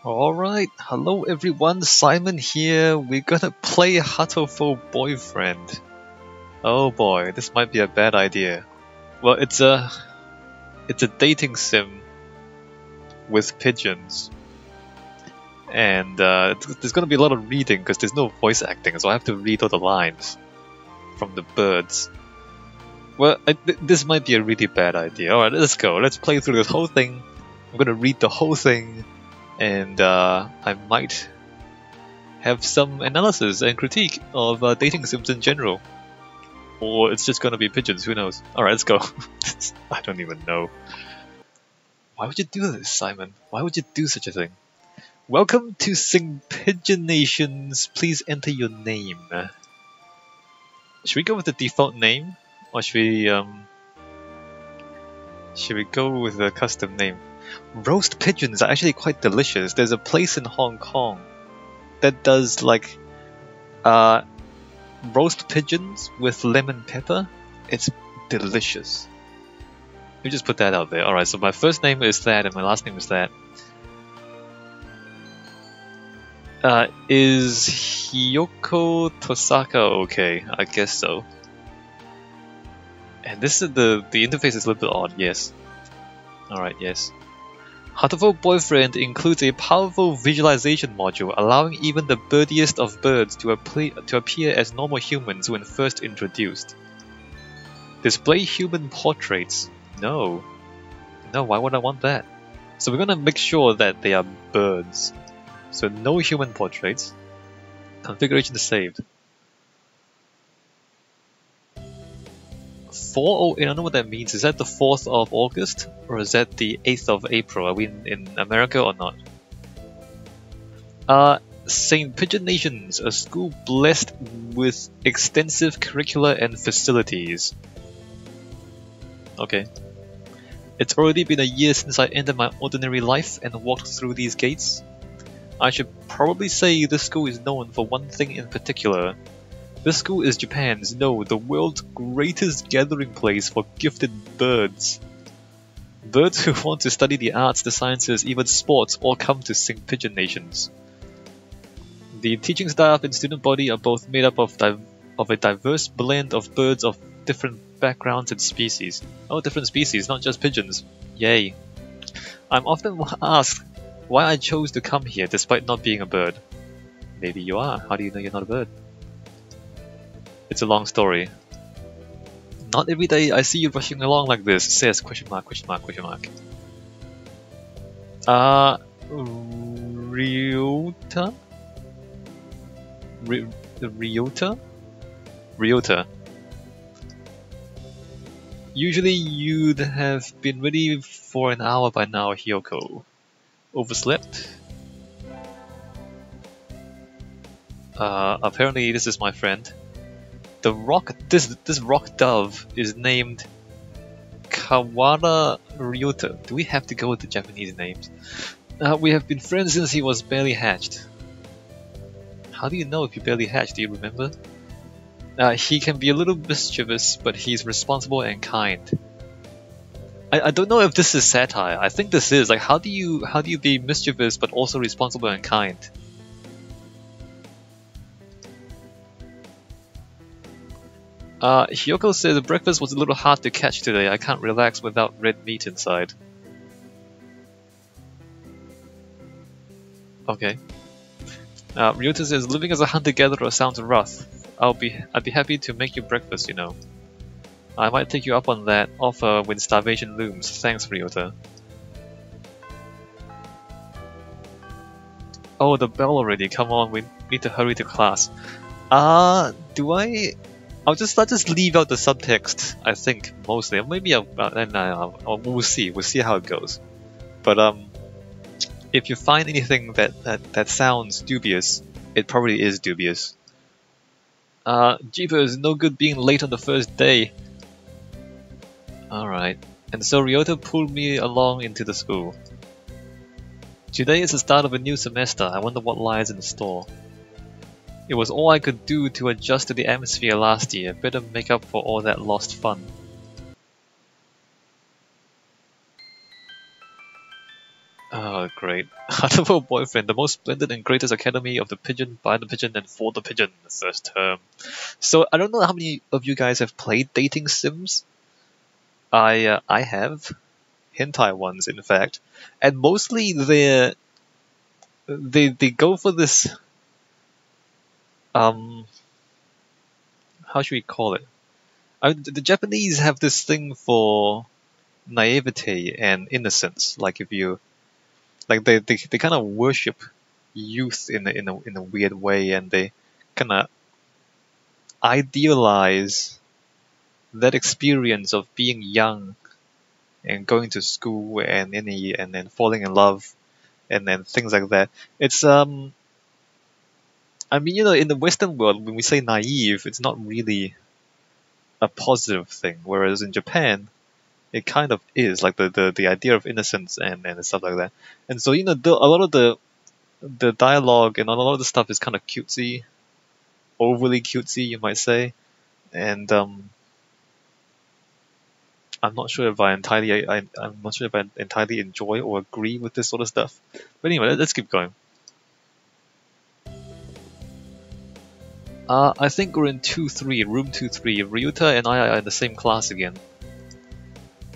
Alright, hello everyone, Simon here. We're gonna play Hatoful Boyfriend. Oh boy, this might be a bad idea. Well, it's a dating sim with pigeons. And there's gonna be a lot of reading because there's no voice acting, so I have to read all the lines from the birds. Well, this might be a really bad idea. Alright, let's go. Let's play through this whole thing. I'm gonna read the whole thing. And I might have some analysis and critique of dating sims in general. Or it's just gonna be pigeons, who knows. Alright, let's go. I don't even know. Why would you do this, Simon? Why would you do such a thing? Welcome to Sing Pigeon Nations. Please enter your name. Should we go with the default name? Or should we go with a custom name? Roast pigeons are actually quite delicious. There's a place in Hong Kong that does like roast pigeons with lemon pepper. It's delicious. Let me just put that out there. Alright, so my first name is that and my last name is that. Is Hiyoko Tosaka okay? I guess so. And this is the interface is a little bit odd, yes. Alright, yes. Hatoful Boyfriend includes a powerful visualization module, allowing even the birdiest of birds to appear as normal humans when first introduced. Display human portraits. No. No, why would I want that? So we're gonna make sure that they are birds. So no human portraits. Configuration saved. 408, I don't know what that means. Is that the 4th of August? Or is that the 8th of April? Are we in America or not? St. Pigeon Nations, a school blessed with extensive curricula and facilities. Okay. It's already been a year since I ended my ordinary life and walked through these gates. I should probably say this school is known for one thing in particular. This school is Japan's, no, the world's greatest gathering place for gifted birds. Birds who want to study the arts, the sciences, even sports, all come to Sing Pigeon Nations. The teaching staff and student body are both made up of a diverse blend of birds of different backgrounds and species. Oh, different species, not just pigeons. Yay. I'm often asked why I chose to come here despite not being a bird. Maybe you are. How do you know you're not a bird? It's a long story. Not every day I see you rushing along like this, says question mark, question mark, question mark. Ryota? Ryota? Ryota. Usually you'd have been ready for an hour by now, Hiyoko. Overslept? Apparently this is my friend. The rock, this rock dove is named Kawara Ryota. Do we have to go with the Japanese names? We have been friends since he was barely hatched. How do you know if he barely hatched? Do you remember? He can be a little mischievous, but he's responsible and kind. I don't know if this is satire. I think this is. Like, how do you be mischievous but also responsible and kind? Hiyoko says the breakfast was a little hard to catch today. I can't relax without red meat inside. Okay. Ryota says living as a hunter-gatherer sounds rough. I'd be happy to make you breakfast, you know. I might take you up on that offer when starvation looms. Thanks, Ryota. Oh, the bell already. Come on, we need to hurry to class. Do I? I'll just leave out the subtext. I think mostly. Maybe we'll see. We'll see how it goes. But if you find anything that sounds dubious, it probably is dubious. Jeepers, no good being late on the first day. Alright. And so Ryota pulled me along into the school. Today is the start of a new semester. I wonder what lies in store. It was all I could do to adjust to the atmosphere last year. Better make up for all that lost fun. Oh, great. Hatoful Boyfriend, the most splendid and greatest academy of the pigeon, by the pigeon, and for the pigeon, the first term. So, I don't know how many of you guys have played dating sims. I have. Hentai ones, in fact. And mostly they go for this, how should we call it? The Japanese have this thing for naivete and innocence. Like if you like they kind of worship youth in a weird way, and they kind of idealize that experience of being young and going to school and then falling in love and then things like that. It's I mean, in the Western world, when we say naive, it's not really a positive thing, whereas in Japan, it kind of is, like the idea of innocence and stuff like that. And so, a lot of the dialogue and a lot of the stuff is kind of cutesy, overly cutesy, you might say. And I'm not sure if I'm not sure if I entirely enjoy or agree with this sort of stuff. But anyway, let's keep going. I think we're in 2-3, room 2-3. Ryuta and I are in the same class again.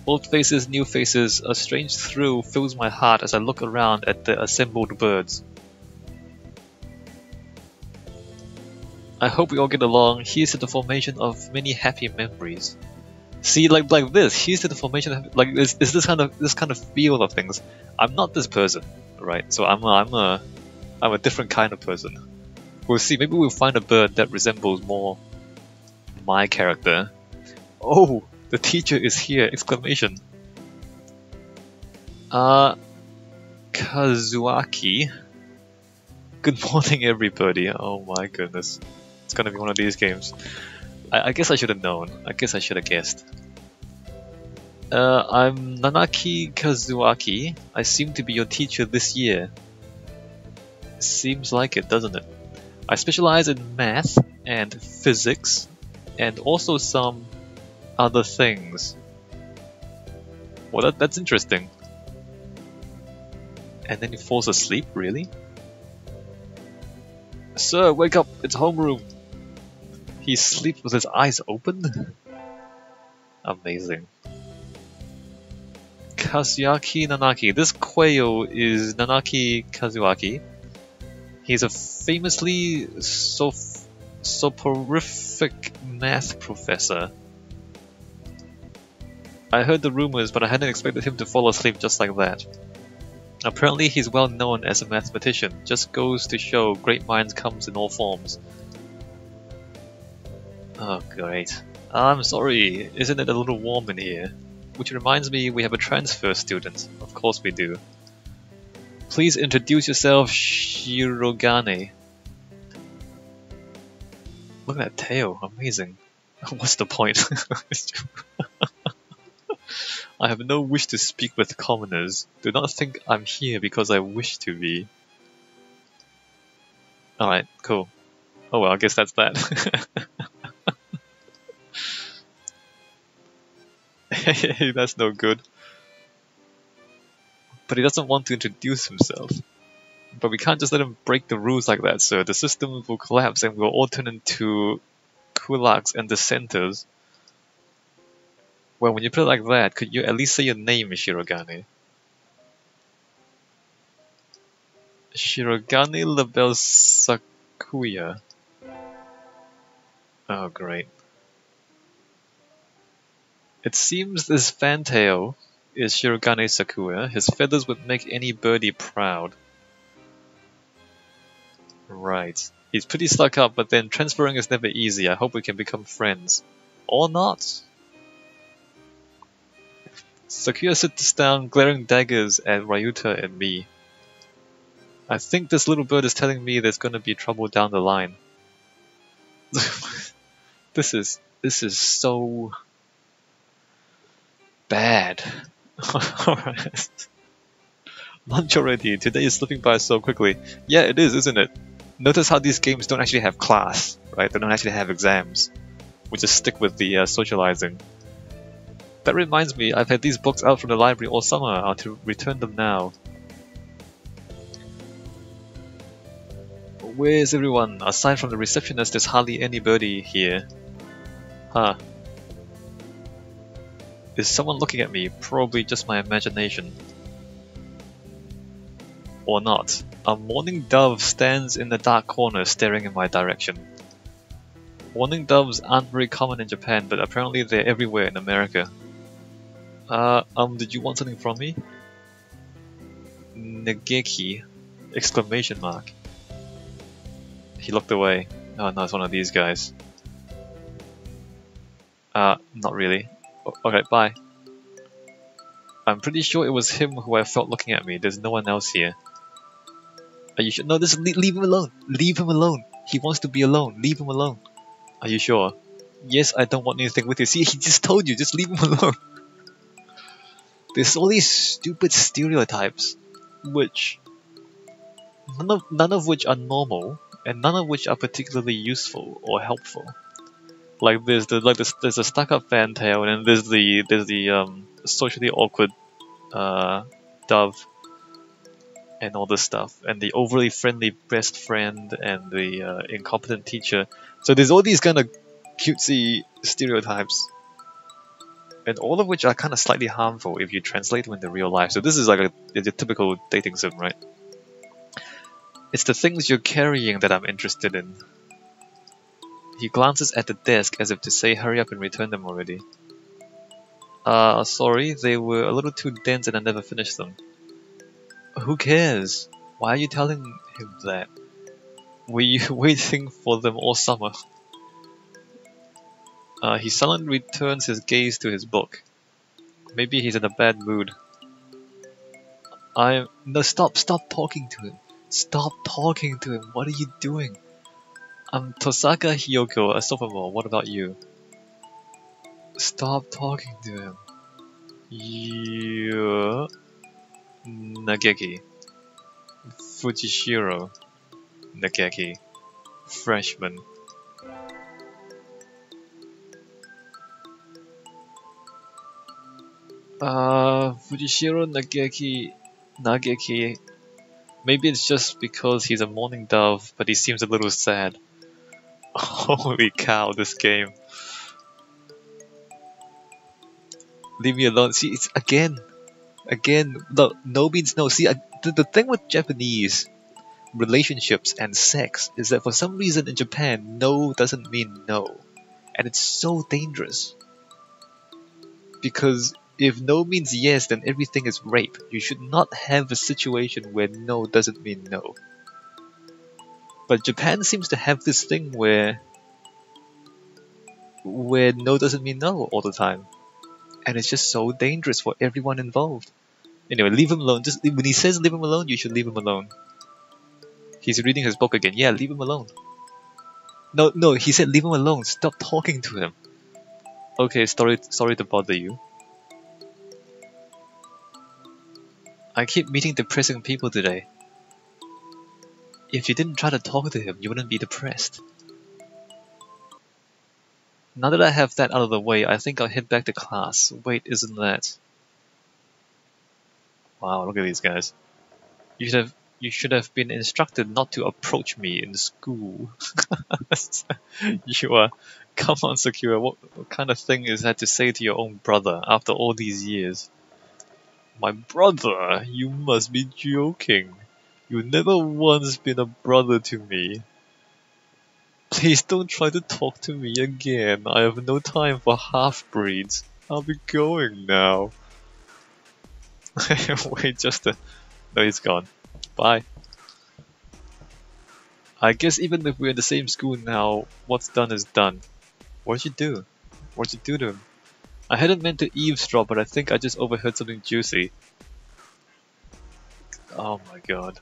Old faces, new faces, a strange thrill fills my heart as I look around at the assembled birds. I hope we all get along. Here's to the formation of many happy memories. See, like this. Here's to the formation of is this kind of feel of things. I'm not this person, right? So I'm a different kind of person. We'll see. Maybe we'll find a bird that resembles more my character. Oh, the teacher is here! Exclamation. Kazuaki. Good morning, everybody. Oh my goodness. It's gonna be one of these games. I guess I should have known. I guess I should have guessed. I'm Nanaki Kazuaki. I seem to be your teacher this year. Seems like it, doesn't it? I specialize in math and physics and also some other things. Well, that's interesting. And then he falls asleep, really? Sir, wake up! It's homeroom! He sleeps with his eyes open? Amazing. Kazuaki Nanaki. This quail is Nanaki Kazuaki. He's a famously soporific math professor. I heard the rumors, but I hadn't expected him to fall asleep just like that. Apparently he's well known as a mathematician. Just goes to show great minds comes in all forms. Oh, great. I'm sorry, isn't it a little warm in here? Which reminds me, we have a transfer student. Of course we do. Please introduce yourself, Shirogane. Look at that tail, amazing. What's the point? I have no wish to speak with commoners. Do not think I'm here because I wish to be. Alright, cool. Oh well, I guess that's that. Hey, that's no good. But he doesn't want to introduce himself. But we can't just let him break the rules like that, sir. The system will collapse and we'll all turn into kulaks and dissenters. Well, when you put it like that, could you at least say your name, Shirogane? Shirogane Labelle Sakuya. Oh, great. It seems this fantail is Shirogane Sakuya. His feathers would make any birdie proud. Right. He's pretty stuck up, but then transferring is never easy. I hope we can become friends. Or not. Sakuya sits down, glaring daggers at Ryuta and me. I think this little bird is telling me there's gonna be trouble down the line. This is so bad. Alright. Lunch already. Today is slipping by so quickly. Yeah, it is, isn't it? Notice how these games don't actually have class, right? They don't actually have exams. We just stick with the socializing. That reminds me, I've had these books out from the library all summer. I'll to return them now. Where's everyone? Aside from the receptionist, there's hardly anybody here. Huh. Is someone looking at me? Probably just my imagination. Or not. A mourning dove stands in the dark corner staring in my direction. Mourning doves aren't very common in Japan, but apparently they're everywhere in America. Did you want something from me? Negeki! Exclamation mark. He looked away. Oh no, it's one of these guys. Not really. Okay, bye. I'm pretty sure it was him who I felt looking at me. There's no one else here. Are you sure? No, leave him alone! Leave him alone! He wants to be alone. Leave him alone. Are you sure? Yes, I don't want anything with you. See, he just told you, just leave him alone. There's all these stupid stereotypes, which none of which are normal, and none of which are particularly useful or helpful. Like there's a stuck-up fantail, and then there's the socially awkward dove, and all this stuff, and the overly friendly best friend, and the incompetent teacher. So there's all these kind of cutesy stereotypes, and all of which are kind of slightly harmful if you translate them into real life. So this is like a typical dating sim, right? It's the things you're carrying that I'm interested in. He glances at the desk as if to say hurry up and return them already. Sorry, they were a little too dense and I never finished them. Who cares? Why are you telling him that? Were you waiting for them all summer? He suddenly returns his gaze to his book. Maybe he's in a bad mood. No, stop talking to him. Stop talking to him. What are you doing? I'm Tosaka Hiyoko, a sophomore. What about you? Stop talking to him. You're Nageki. Fujishiro Nageki. Freshman. Fujishiro Nageki. Maybe it's just because he's a mourning dove, but he seems a little sad. Holy cow, this game. Leave me alone. See, it's again, no means no. See, the thing with Japanese relationships and sex is that for some reason in Japan, no doesn't mean no. And it's so dangerous. Because if no means yes, then everything is rape. You should not have a situation where no doesn't mean no. But Japan seems to have this thing where no doesn't mean no all the time. And it's just so dangerous for everyone involved. Anyway, leave him alone. Just when he says leave him alone, you should leave him alone. He's reading his book again. Yeah, leave him alone. No, he said leave him alone. Stop talking to him. Okay, sorry to bother you. I keep meeting depressing people today. If you didn't try to talk to him, you wouldn't be depressed. Now that I have that out of the way, I think I'll head back to class. Wait, isn't that... Wow, look at these guys. You should have been instructed not to approach me in school. You are... Come on, Sakura, what kind of thing is that to say to your own brother after all these years? My brother? You must be joking. You've never once been a brother to me. Please don't try to talk to me again. I have no time for half-breeds. I'll be going now. Wait, just a... No, he's gone. Bye. I guess even if we're in the same school now, what's done is done. What'd you do? What'd you do to him? I hadn't meant to eavesdrop, but I think I just overheard something juicy. Oh my god.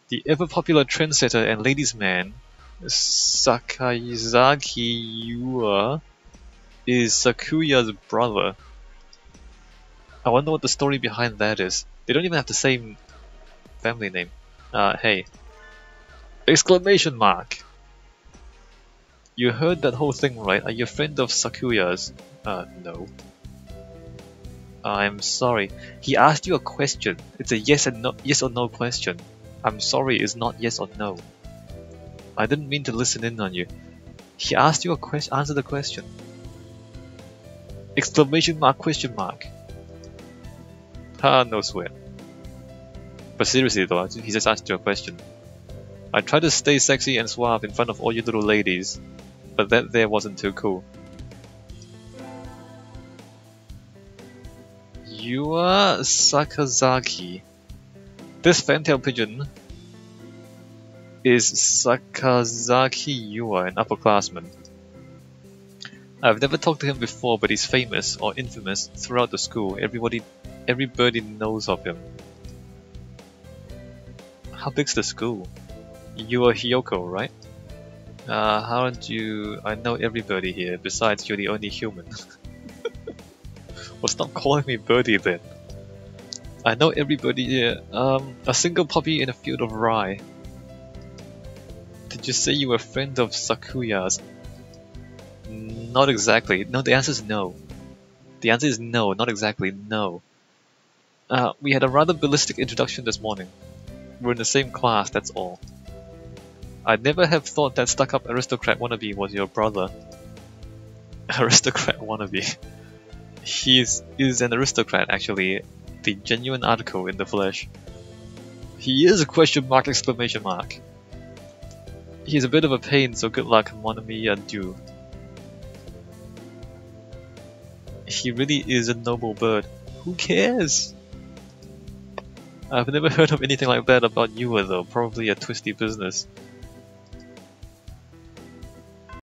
The ever-popular trendsetter and ladies' man, Sakazaki Yua, is Sakuya's brother. I wonder what the story behind that is. They don't even have the same family name. Hey. Exclamation mark! You heard that whole thing, right? Are you a friend of Sakuya's? No. I'm sorry. He asked you a question. It's a yes or no question. I'm sorry is not yes or no. I didn't mean to listen in on you. He asked you a question. Answer the question. Exclamation mark, question mark. No sweat. But seriously though, he just asked you a question. I tried to stay sexy and suave in front of all you little ladies, but that there wasn't too cool. You are Sakazaki. This fantail pigeon is Sakazaki Yua, an upperclassman. I've never talked to him before, but he's famous, or infamous, throughout the school. Everybody knows of him. How big's the school? You are Hiyoko, right? How aren't you... I know everybody here, besides you're the only human. Well, stop calling me Birdie then. I know everybody here. A single puppy in a field of rye. Did you say you were a friend of Sakuya's? Not exactly. No, the answer is no. The answer is no, not exactly, no. We had a rather ballistic introduction this morning. We're in the same class, that's all. I'd never have thought that stuck-up aristocrat wannabe was your brother. Aristocrat wannabe. He is an aristocrat, actually. The genuine article in the flesh. He is a question mark, exclamation mark. He's a bit of a pain, so good luck, mon ami, adieu. He really is a noble bird. Who cares? I've never heard of anything like that about you though, probably a twisty business.